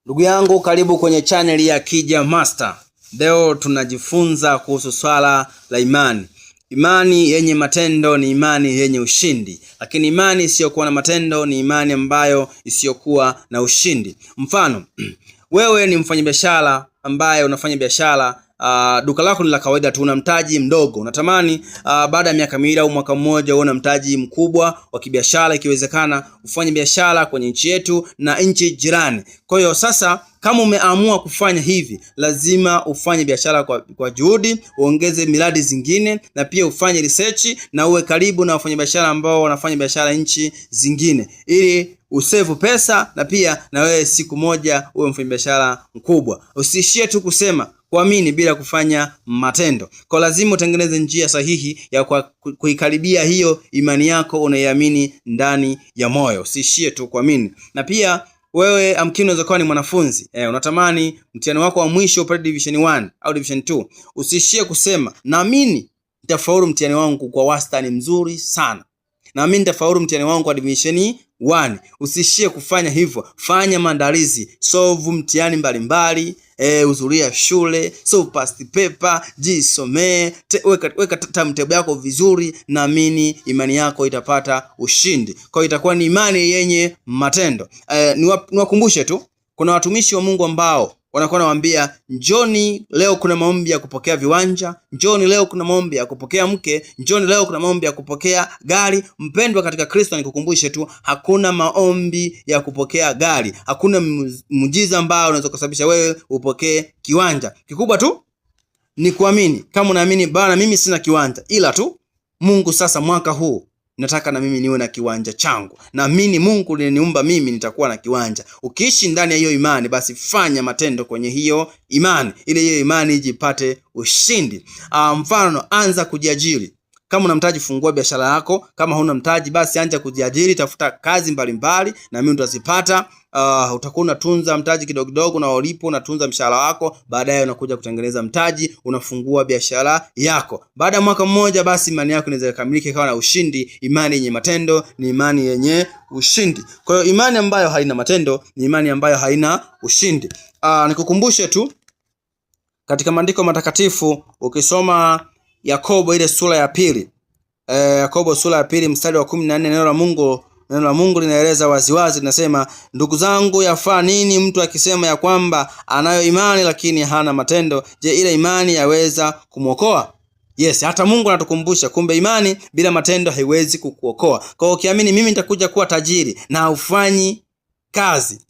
Ndugu yangu, karibu kwenye channel ya Kija Master. Leo tunajifunza kuhusu swala la imani. Imani yenye matendo ni imani yenye ushindi, lakini imani isiyokuwa na matendo ni imani ambayo isiyokuwa na ushindi. Mfano, wewe ni mfanyabiashara ambaye unafanya biashara, duka lako ni la kawaida tu, una mtaji mdogo. Unatamani baada ya miaka miwili au mwaka mmoja uone mtaji mkubwa wa kibiashara, ikiwezekana ufanye biashara kwenye nchi yetu na nchi jirani. Kwa hiyo sasa, kama umeamua kufanya hivi, lazima ufanye biashara kwa juhudi, uongeze miradi zingine, na pia ufanye research na uwe karibu na wafanyabiashara ambao wanafanya biashara nchi zingine, ili usave pesa na pia na wewe siku moja uwe mfanyabiashara mkubwa. Usiishie tu kusema, kuamini bila kufanya matendo. Kwa lazima utengeneze njia sahihi ya kuikaribia hiyo imani yako unaiamini ndani ya moyo. Usiishie tu kuamini. Na pia wewe amkini unaweza kuwa ni mwanafunzi, unatamani mtihani wako wa mwisho upate division 1 au division 2. Usiishie kusema, naamini nitafaulu mtihani wangu kwa wastani mzuri sana, naamini nitafaulu mtihani wangu kwa division 1. Usiishie kufanya hivyo. Fanya maandalizi, solve mtihani mbalimbali, hudhuria shule, solve past paper, jisomee, weka timetable yako vizuri, naamini imani yako itapata ushindi. Kwa hiyo itakuwa ni imani yenye matendo. Niwakumbushe tu, kuna watumishi wa Mungu ambao wanakuwa nawaambia, njoni leo kuna maombi ya kupokea viwanja, njoni leo kuna maombi ya kupokea mke, njoni leo kuna maombi ya kupokea gari. Mpendwa katika Kristo, nikukumbushe tu, hakuna maombi ya kupokea gari. Hakuna muujiza ambao unaweza kusababisha wewe upokee kiwanja. Kikubwa tu ni kuamini. Kama unaamini, bana mimi sina kiwanja, ila tu Mungu sasa mwaka huu nataka na mimi niwe na kiwanja changu. Naamini Mungu aliniumba mimi nitakuwa na kiwanja. Ukiishi ndani ya hiyo imani, basi fanya matendo kwenye hiyo imani, ili hiyo imani ijipate ushindi. Mfano, anza kujiajiri. Kama una mtaji, fungua biashara yako. Kama huna mtaji, basi anza kujiajiri, tafuta kazi mbalimbali na mimi utazipata. Utakuwa unatunza mtaji kidogo kidogo, na ulipo unatunza mshahara wako, baadaye unakuja kutengeneza mtaji, unafungua biashara yako. Baada ya mwaka mmoja, basi imani yako inaweza kukamilika ikawa na ushindi. Imani yenye matendo ni imani yenye ushindi. Kwa hiyo imani ambayo haina matendo ni imani ambayo haina ushindi. Nikukumbushe tu, katika maandiko matakatifu ukisoma Yakobo ile sura ya pili, Yakobo sura ya pili mstari wa 14, neno la Mungu linaeleza waziwazi, linasema, ndugu zangu, yafaa nini mtu akisema ya kwamba anayo imani lakini hana matendo? Je, ile imani yaweza kumwokoa? Yes, hata Mungu anatukumbusha, kumbe imani bila matendo haiwezi kukuokoa. Kwa hiyo ukiamini mimi nitakuja kuwa tajiri na ufanyi kazi,